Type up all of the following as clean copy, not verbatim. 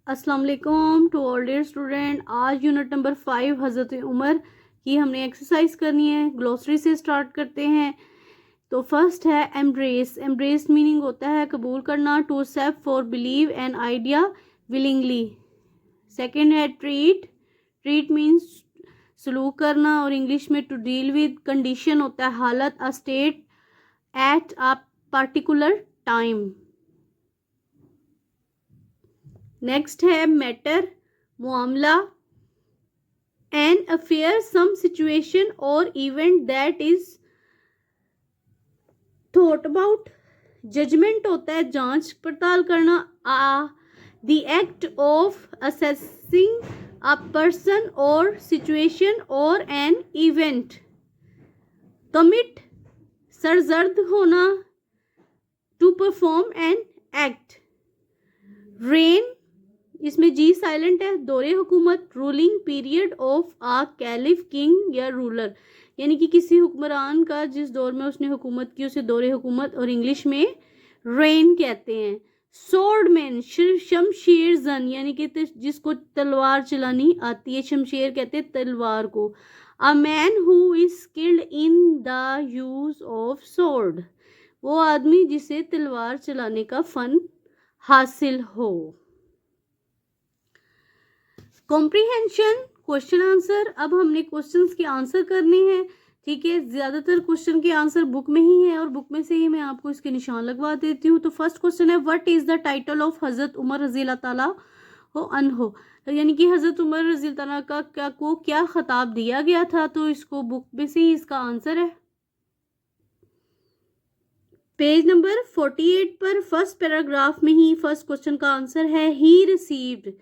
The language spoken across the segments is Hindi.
अस्सलाम वालेकुम टू ऑल डियर स्टूडेंट। आज यूनिट नंबर 5 हज़रत उमर की हमने एक्सरसाइज करनी है। ग्लोसरी से स्टार्ट करते हैं। तो फर्स्ट है एम्ब्रेस। एम्ब्रेस मीनिंग होता है कबूल करना, to accept for believe an idea willingly. Second है ट्रीट। ट्रीट मीन्स सलूक करना और इंग्लिश में टू डील विद। कंडीशन होता है हालत, a state at a particular time. Next है मैटर, मामला, एन अफेयर, सम सिचुएशन और event that is thought about. Judgement होता है जांच पड़ताल करना, the act of assessing a person और सिचुएशन और एन इवेंट। कमिट, सरजर्द होना, to perform an act. Reign, इसमें जी साइलेंट है, दौरे हुकूमत, ruling period of a caliph, king या रूलर, यानी कि किसी हुक्मरान का जिस दौर में उसने हुकूमत की उसे दौरे हुकूमत और इंग्लिश में रेन कहते हैं। सोर्डमैन, शमशेर जन, यानी कि जिसको तलवार चलानी आती है, शमशेर कहते हैं तलवार को। A man who is skilled in the use of sword, वो आदमी जिसे तलवार चलाने का फन हासिल हो। Comprehension, question answer. अब हमने क्वेश्चंस के आंसर करने हैं, ठीक है। ज्यादातर क्वेश्चन के आंसर बुक में ही है और बुक में से ही मैं आपको इसके निशान लगवा देती हूँ। तो फर्स्ट क्वेश्चन है, what is the title of हजरत उमर रजी अल्लाह ताला अन्हो, यानी कि हजरत उमर रजी अल्लाह ताला को क्या खिताब दिया गया था। तो इसको बुक में से ही इसका आंसर है। पेज नंबर 48 पर फर्स्ट पैराग्राफ में ही फर्स्ट क्वेश्चन का आंसर है, he received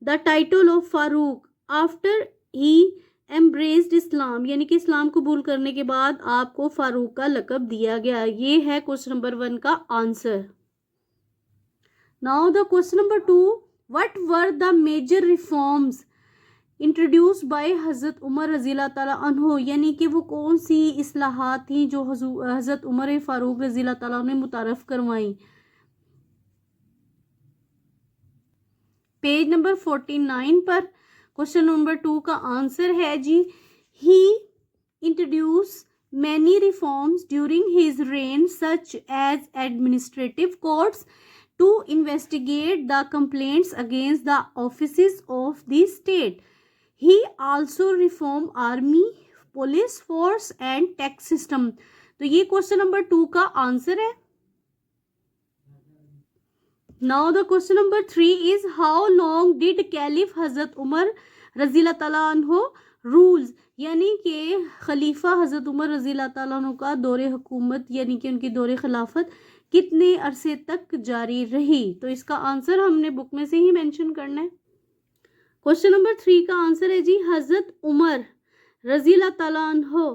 the title of Farooq after he embraced Islam, यानी कि इस्लाम कबूल करने के बाद आपको फारूक का लकब दिया गया। ये है क्वेश्चन नंबर 1 का answer. Now the question number 2, what were the major reforms introduced by Hazrat Umar रजी अल्लाह ताला अन्हो, यानी कि वो कौन सी इस्लाहात थी जो हजरत उमर फारूक रजी अल्लाह ताला ने मुतारफ करवाई। पेज नंबर 49 पर क्वेश्चन नंबर 2 का आंसर है जी, he introduce many reforms during his reign such as administrative courts to investigate the complaints against the offices of the state. He also reform army, police force and tax system। तो ये क्वेश्चन नंबर 2 का आंसर है। Now the question number 3 is, how long did Caliph हजरत उमर रजी अल्लाह ताला अन्हो रूल्स, यानी कि खलीफा हजरत उमर रजी अल्लाह ताला अन्हो का दौरे हुकूमत यानी कि उनकी दौरे खिलाफत कितने अरसे तक जारी रही। तो इसका आंसर हमने बुक में से ही मेंशन करना है। क्वेश्चन नंबर 3 का आंसर है जी, हजरत उमर रजी अल्लाह ताला अन्हो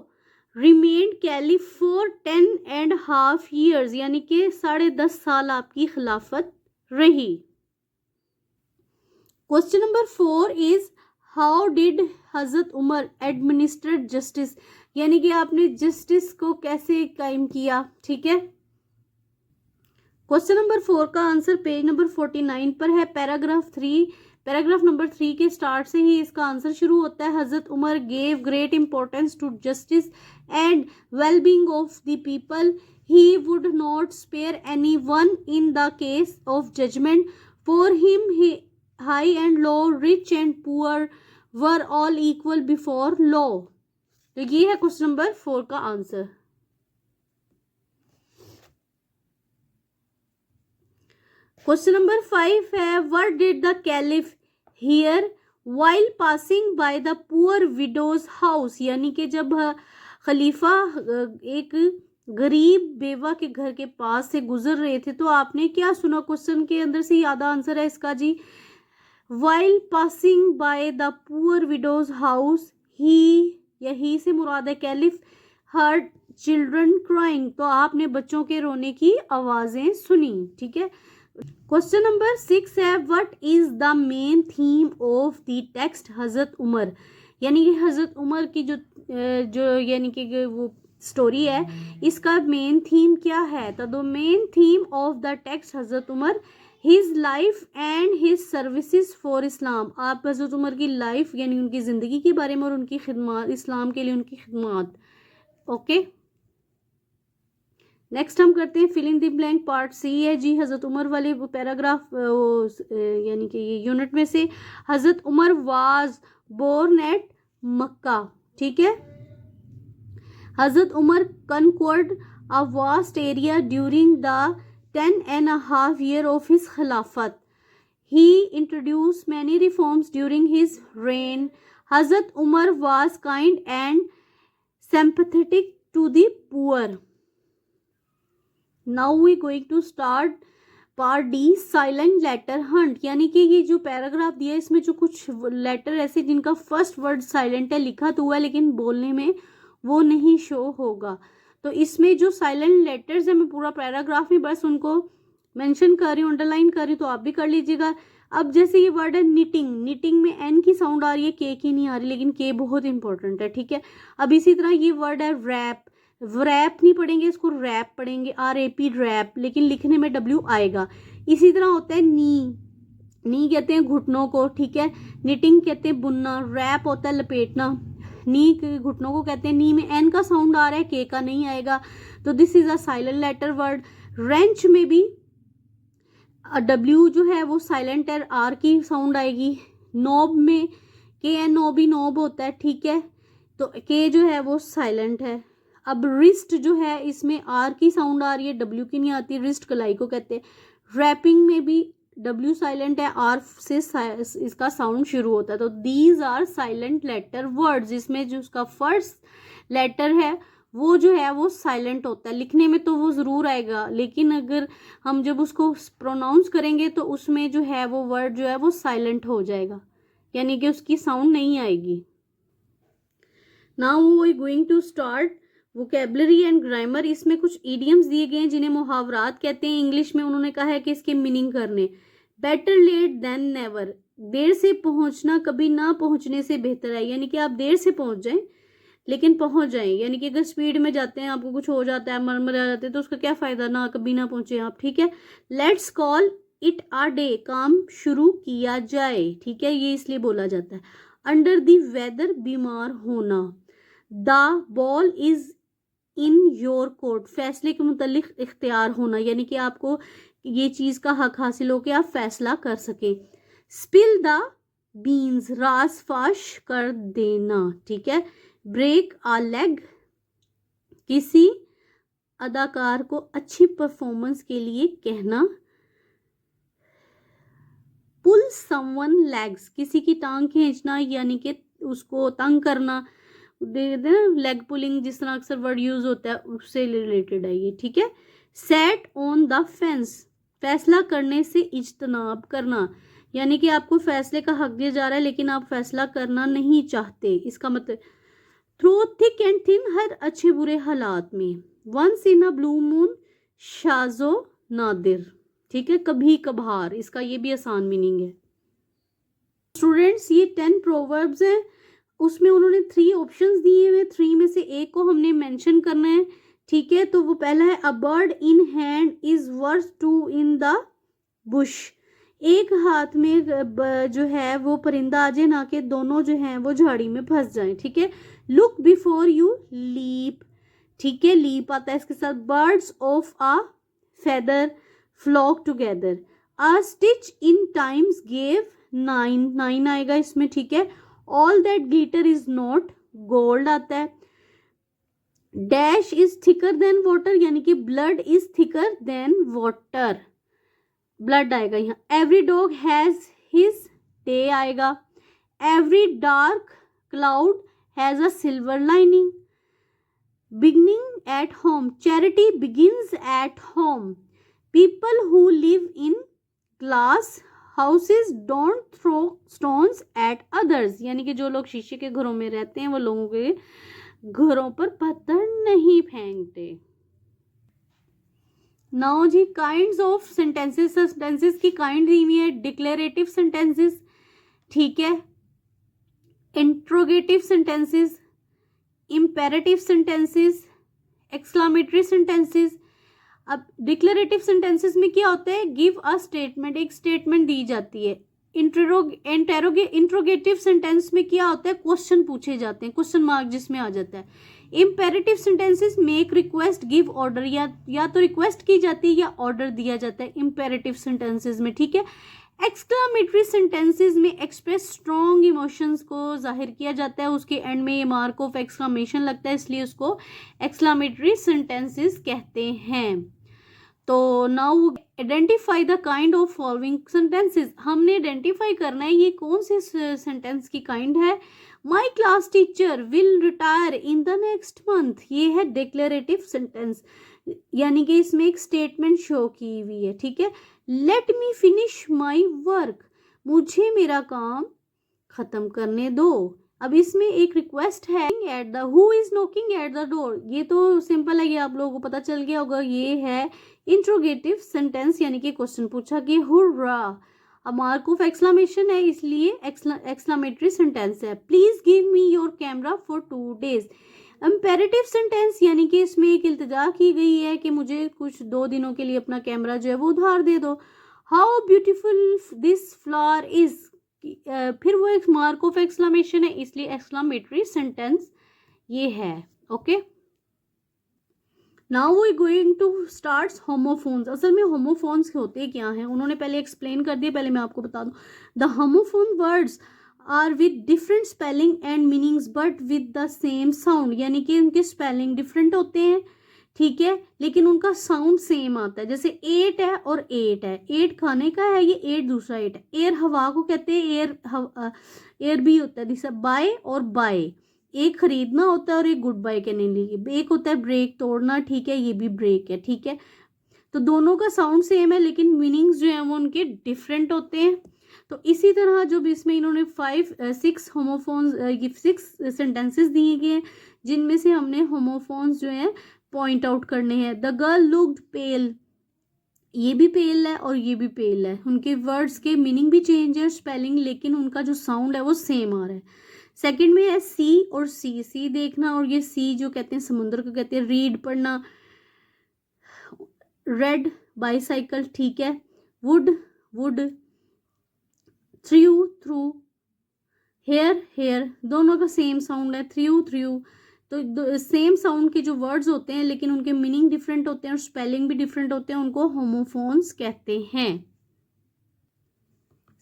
रिमेन्ड कैलिफ फॉर 10.5 years, यानी कि 10.5 साल आपकी खिलाफत रही। Question number 4 is, how did Hazrat Umar administrate justice, यानी कि आपने जस्टिस को कैसे कायम किया, ठीक है। क्वेश्चन नंबर 4 का आंसर पेज नंबर 49 पर है। पैराग्राफ नंबर 3 के स्टार्ट से ही इसका आंसर शुरू होता है। Hazrat Umar gave great importance to justice and wellbeing of the people. He would not spare anyone in the case of judgement. For him high and low, rich and poor were all equal before law. तो ये है क्वेश्चन नंबर 4 का आंसर। क्वेश्चन नंबर 5 है, what did the caliph here while passing by the poor widow's house, यानी कि जब खलीफा एक गरीब बेवा के घर के पास से गुजर रहे थे तो आपने क्या सुना। क्वेश्चन के अंदर से आधा आंसर है इसका जी, while passing by the poor widow's house, ही से मुराद है कैलिफ हर्ड चिल्ड्रन क्राइंग, तो आपने बच्चों के रोने की आवाजें सुनी, ठीक है। क्वेश्चन नंबर 6 है, what is the main theme of the text Hazrat Umar, यानी कि हजरत उमर की जो यानी कि वो स्टोरी है इसका मेन थीम क्या है। तो the main theme of the text Hazrat Umar his life and his services for Islam, आप हज़रत उमर की लाइफ यानी उनकी ज़िंदगी के बारे में और उनकी खिदमत, इस्लाम के लिए उनकी खिदमत। ओके, नेक्स्ट हम करते हैं fill in the blank. Part C है जी, हज़रत उमर वाले पैराग्राफ यानी कि ये यूनिट में से। Hazrat Umar was born at Mecca, ठीक है। Hazrat Umar conquered a vast area during the 10.5 year of his खिलाफत। He introduced many reforms during his reign. Hazrat Umar was kind and sympathetic to the poor. Now we going to start part D, silent letter hunt. यानी कि ये जो पैराग्राफ दिया है इसमें जो कुछ लेटर ऐसे जिनका फर्स्ट वर्ड साइलेंट है, लिखा तो हुआ है लेकिन बोलने में वो नहीं शो होगा। तो इसमें जो साइलेंट लेटर्स है, मैं पूरा पैराग्राफ में बस उनको मेंशन कर रही हूँ, अंडरलाइन कर रही हूँ, तो आप भी कर लीजिएगा। अब जैसे ये वर्ड है निटिंग, निटिंग में एन की साउंड आ रही है, के की नहीं आ रही, लेकिन के बहुत इंपॉर्टेंट है, ठीक है। अब इसी तरह ये वर्ड है रैप, रैप नहीं पढ़ेंगे इसको, रैप पढ़ेंगे, RAP रैप, लेकिन लिखने में W आएगा। इसी तरह होता है नी, नी कहते हैं घुटनों को, ठीक है। निटिंग कहते हैं बुनना, रैप होता है लपेटना, नी घुटनों को कहते हैं। नी में एन का साउंड आ रहा है, के का नहीं आएगा, तो this is a silent letter word. Wrench में भी W जो है वो साइलेंट है, R की साउंड आएगी। नोब में KNOB नोब होता है, ठीक है, तो के जो है वो साइलेंट है। अब रिस्ट जो है इसमें R की साउंड आ रही है, W की नहीं आती, रिस्ट कलाई को कहते हैं। रैपिंग में भी W साइलेंट है, R से इसका साउंड शुरू होता है। तो these are silent letter words. इसमें जो उसका फर्स्ट लेटर है वो जो है वो साइलेंट होता है, लिखने में तो वो ज़रूर आएगा, लेकिन अगर हम जब उसको प्रोनाउंस करेंगे तो उसमें जो है वो वर्ड जो है वो साइलेंट हो जाएगा, यानी कि उसकी साउंड नहीं आएगी। Now we going to start vocabulary and grammar. इसमें कुछ इडियम्स दिए गए हैं जिन्हें मुहावरात कहते हैं। इंग्लिश में उन्होंने कहा है कि इसके मीनिंग करने। बेटर लेट देन नेवर, देर से पहुंचना कभी ना पहुंचने से बेहतर है, यानी कि आप देर से पहुंच जाएं लेकिन पहुंच जाएं। यानी कि अगर स्पीड में जाते हैं, आपको कुछ हो जाता है, मर जाते हैं, तो उसका क्या फायदा, ना कभी ना पहुंचे आप, ठीक है। Let's call it a day, काम शुरू किया जाए, ठीक है, ये इसलिए बोला जाता है। अंडर द वेदर, बीमार होना। The ball is in your court, फैसले के मुतालिक इख्तियार होना, यानी कि आपको ये चीज का हक हासिल हो के आप फैसला कर सके। स्पिल द बीन्स, रास फाश कर देना, ठीक है। ब्रेक अ लेग, किसी अदाकार को अच्छी परफॉर्मेंस के लिए कहना। पुल समवन लेग्स, किसी की टांग खींचना, यानी कि उसको तंग करना। लेग पुलिंग जिस तरह अक्सर वर्ड यूज होता है उससे रिलेटेड है ये, ठीक है। सेट ऑन द फेंस, फैसला करने से इज्तनाब करना, यानी कि आपको फैसले का हक दिया जा रहा है लेकिन आप फैसला करना नहीं चाहते, इसका मतलब। थ्रू थिक एंड थिन, हर अच्छे बुरे हालात में। Once in a blue moon, शाजो नादिर, ठीक है, कभी कभार, इसका ये भी आसान मीनिंग है। स्टूडेंट्स ये 10 प्रोवर्ब्स हैं, उसमें उन्होंने 3 ऑप्शंस दिए हुए, 3 में से एक को हमने मेंशन करना है, ठीक है। तो वो पहला है a bird in hand is worth 2 in the Bush, एक हाथ में जो है वो परिंदा आ जाए ना कि दोनों जो हैं वो झाड़ी में फंस जाएं, ठीक है। लुक बिफोर यू लीप, ठीक है, लीप आता है इसके साथ। Birds of a feather flock together. A stitch in times gave 9, 9 आएगा इसमें, ठीक है। All that glitter is not gold आता है। Dash is thicker than water, यानी कि blood is thicker than water, blood आएगा यहाँ। Every dog has his day आएगा। Every dark cloud has a silver lining. Beginning at home, charity begins at home. People who live in glass houses don't throw stones at others, यानी कि जो लोग शीशे के घरों में रहते हैं वो लोगों के घरों पर पत्थर नहीं फेंकते। Now G kinds of sentences, sentences की काइंड दी हुई है। डिक्लेरेटिव सेंटेंसेस, ठीक है, interrogative sentences, imperative sentences, exclamatory sentences, अब डिक्लेरेटिव सेंटेंसेस में क्या होता है, गिव अ स्टेटमेंट, एक स्टेटमेंट दी जाती है। इंट्रोगेटिव सेंटेंस में क्या होता है, क्वेश्चन पूछे जाते हैं, क्वेश्चन मार्क जिसमें आ जाता है। Imperative sentences make request give order, या तो रिक्वेस्ट की जाती है या ऑर्डर दिया जाता है इम्पेरेटिव सेंटेंसेस में, ठीक है। एक्सक्लामेटरी सेंटेंसेस में एक्सप्रेस स्ट्रॉन्ग इमोशंस को जाहिर किया जाता है, उसके एंड में ये मार्क ऑफ एक्सक्लामेशन लगता है, इसलिए उसको एक्सक्लामेटरी सेंटेंसेस कहते हैं। तो now identify the kind of following sentences, हमने आइडेंटिफाई करना है ये कौन से सेंटेंस की काइंड है। My class teacher will retire in the next month, ये है डिक्लेरेटिव सेंटेंस, यानी कि इसमें एक स्टेटमेंट शो की हुई है, ठीक है। Let me finish my work, मुझे मेरा काम खत्म करने दो। अब इसमें एक रिक्वेस्ट है at the, who is knocking at the door, ये तो सिंपल है, ये आप लोगों को पता चल गया होगा, ये है इंट्रोगेटिव सेंटेंस, यानी कि क्वेश्चन पूछा कि हुर्रा, अब मार्क ऑफ एक्सक्लामेशन है इसलिए एक्सक्लामेटरी सेंटेंस है। Please give me your camera for 2 days, imperative sentence, यानी कि इसमें एक इल्तिजा की गई है कि मुझे कुछ 2 दिनों के लिए अपना कैमरा जो है वो उधार दे दो। How beautiful this flower is, फिर वो एक मार्क ऑफ एक्सक्लामेशन है, इसलिए एक्सक्लामेटरी सेंटेंस ये है, okay. Now we going to start homophones. असल में होमोफोन्स होते क्या हैं उन्होंने पहले एक्सप्लेन कर दिया, पहले मैं आपको बता दूं। The homophone words are with different spelling and meanings but with the same sound, यानी कि उनके स्पेलिंग डिफरेंट होते हैं, ठीक है, लेकिन उनका साउंड सेम आता है। जैसे 8 है और 8 है, 8 खाने का है, ये 8 दूसरा 8 है। एयर हवा को कहते हैं, एयर भी होता है, जैसे बाय और बाय, एक खरीदना होता है और एक गुड बाय कहने लिए, एक होता है ब्रेक तोड़ना, ठीक है, ये भी ब्रेक है, ठीक है। तो दोनों का साउंड सेम है लेकिन मीनिंग्स जो है वो उनके डिफरेंट होते हैं। तो इसी तरह जो भी इसमें इन्होंने 6 सेंटेंसेस दिए गए हैं, जिनमें से हमने होमोफोन्स जो है पॉइंट आउट करने हैं। द गर्ल लुक्ड पेल, ये भी पेल है और ये भी पेल है, उनके वर्ड्स के मीनिंग भी चेंज है, स्पेलिंग, लेकिन उनका जो साउंड है वो सेम आ रहा है। सेकंड में है सी और सी देखना, और ये सी जो कहते हैं समुद्र को कहते हैं, रीड पढ़ना, रेड बाईसाइकिल, ठीक है, वुड वुड, थ्रू, हेयर दोनों का सेम साउंड है, थ्रू। तो सेम साउंड के जो वर्ड्स होते हैं लेकिन उनके मीनिंग डिफरेंट होते हैं और स्पेलिंग भी डिफरेंट होते हैं, उनको होमोफोन्स कहते हैं।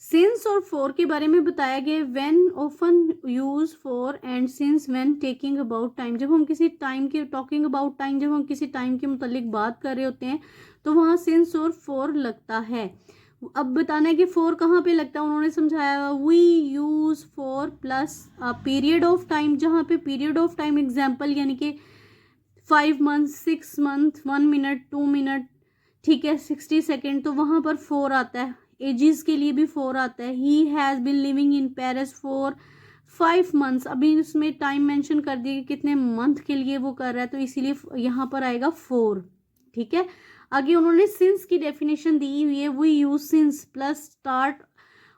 सिंस और फॉर के बारे में बताया गया, when often use for and since when taking about time, जब हम किसी टाइम के टॉकिंग अबाउट टाइम, जब हम किसी टाइम के मुतालिक बात कर रहे होते हैं तो वहाँ सिंस और फॉर लगता है। अब बताना है कि फॉर कहाँ पे लगता है, उन्होंने समझाया, we use for plus period of time, जहाँ पे पीरियड ऑफ टाइम एग्जाम्पल यानी कि 5 months 6 month 1 minute 2 minute, ठीक है, 60 सेकेंड, तो वहाँ पर 4 आता है। एजिस के लिए भी 4 आता है। He has been living in Paris for 5 months, अभी इसमें टाइम मेंशन कर दिया कि कितने मंथ के लिए वो कर रहा है, तो इसीलिए यहाँ पर आएगा 4, ठीक है। आगे उन्होंने सिंस की डेफिनेशन दी हुई है, we use since plus start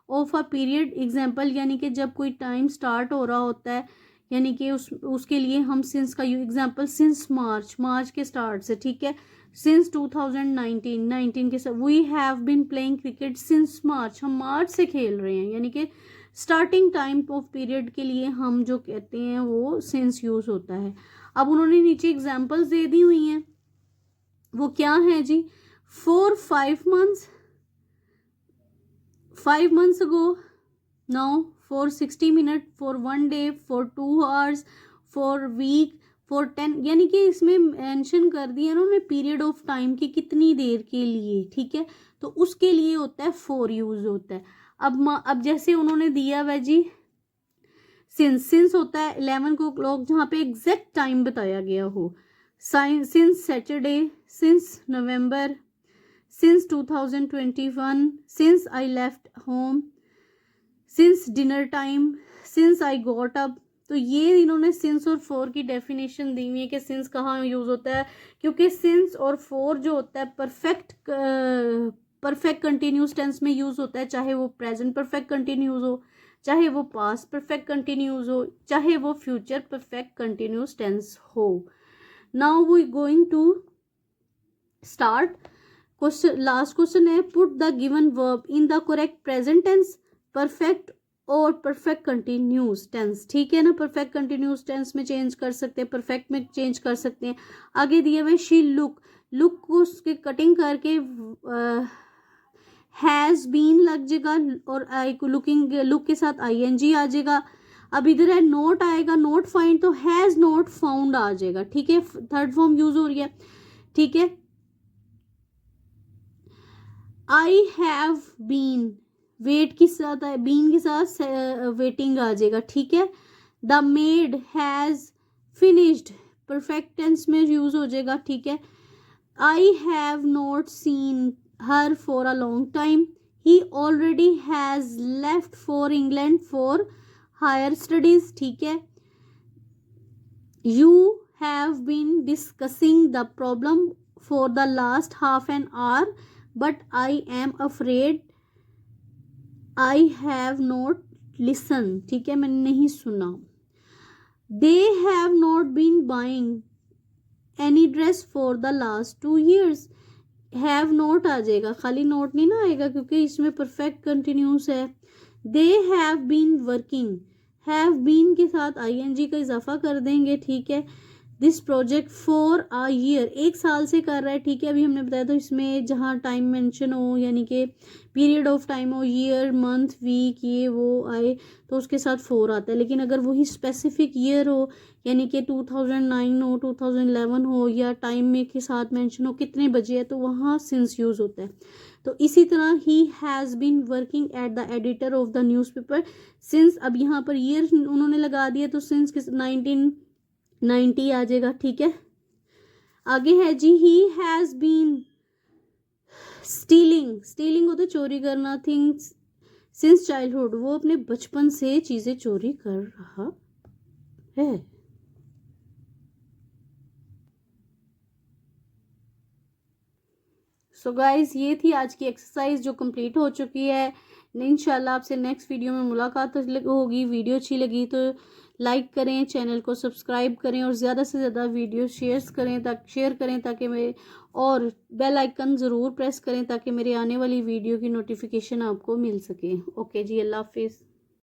of a period example, यानी कि जब कोई टाइम स्टार्ट हो रहा होता है, यानी कि उसके लिए हम सिंस का एग्जाम्पल, सिंस मार्च के स्टार्ट से, ठीक है, सिंस 2019 के साथ, we have been playing cricket since March, हम मार्च से खेल रहे हैं, यानी कि स्टार्टिंग टाइम ऑफ पीरियड के लिए हम जो कहते हैं वो सिंस यूज होता है। अब उन्होंने नीचे एग्जाम्पल्स दे दी हुई हैं, वो क्या है जी, for 5 months 5 months ago, now for 60 minutes, for 1 day, for 2 hours, for week, for 10, यानी कि इसमें मेंशन कर दिया ना उन्होंने पीरियड ऑफ टाइम की कितनी देर के लिए, ठीक है, तो उसके लिए होता है फॉर यूज होता है। अब जैसे उन्होंने दिया हुआ जी सिंस होता है 11 o'clock, जहाँ पे एग्जैक्ट टाइम बताया गया हो, since Saturday, since November, since 2021, since I left home, since dinner time, since I got up. तो ये इन्होंने सिंस और फॉर की डेफिनेशन दी हुई है कि सिंस कहाँ यूज होता है, क्योंकि सिंस और फॉर जो होता है परफेक्ट कंटिन्यूस टेंस में यूज होता है, चाहे वो प्रेजेंट परफेक्ट कंटिन्यूस हो, चाहे वो पास्ट परफेक्ट कंटिन्यूस हो, चाहे वो फ्यूचर परफेक्ट कंटिन्यूस टेंस हो। Now we going to start. Question, last question है, put the given verb in the correct present tense, perfect और परफेक्ट कंटिन्यूस टेंस। ठीक है ना, परफेक्ट कंटिन्यूस टेंस में चेंज कर सकते हैं, परफेक्ट में चेंज कर सकते हैं। आगे दिए हुए शी लुक, लुक को उसके कटिंग करके हैज बीन लग जाएगा और आई को लुकिंग, लुक के साथ आईएनजी आ जाएगा। अब इधर है नोट आएगा, नोट फाइंड तो हैज नॉट फाउंड आ जाएगा। ठीक है, थर्ड फॉर्म यूज हो रही है। ठीक है, आई हैव बीन, वेट के साथ बीन के साथ वेटिंग आ जाएगा। ठीक है, the maid has finished, perfect tense में यूज हो जाएगा। ठीक है, I have not seen her for a long time, he already has left for England for higher studies. ठीक है, you have been discussing the problem for the last half an hour but I am afraid I have not listen. ठीक है, मैंने नहीं सुना। They have not been buying any dress for the last 2 years। Have not आ जाएगा, खाली नोट नहीं ना आएगा क्योंकि इसमें परफेक्ट कंटिन्यूस है। They have been working, have been के साथ आईएनजी का इजाफा कर देंगे। ठीक है, this project for a year, 1 साल से कर रहा है। ठीक है, अभी हमने बताया तो इसमें जहाँ टाइम मेंशन हो यानी कि पीरियड ऑफ टाइम हो, ईयर मंथ वीक ये वो आए तो उसके साथ 4 आता है। लेकिन अगर वही स्पेसिफिक ईयर हो यानी कि 2009 हो, 2011 हो या टाइम में के साथ मेंशन हो कितने बजे है तो वहाँ सिंस यूज होता है। तो इसी तरह ही has been working at the editor of the newspaper since, अब यहाँ पर ईयर उन्होंने लगा दिया तो सिंस 1990 आ जाएगा। ठीक है, आगे है जी, he has been stealing, stealing होता है चोरी करना, थिंग्स सिंस चाइल्डहुड, वो अपने बचपन से चीजें चोरी कर रहा है। सो गाइज ये थी आज की एक्सरसाइज जो कंप्लीट हो चुकी है। इंशाल्लाह आपसे नेक्स्ट वीडियो में मुलाकात होगी। वीडियो अच्छी लगी तो लाइक करें, चैनल को सब्सक्राइब करें और ज़्यादा से ज़्यादा वीडियो शेयर करें ताकि मेरे, और बेल आइकन ज़रूर प्रेस करें ताकि मेरे आने वाली वीडियो की नोटिफिकेशन आपको मिल सके। ओके जी, अल्लाह हाफिज़।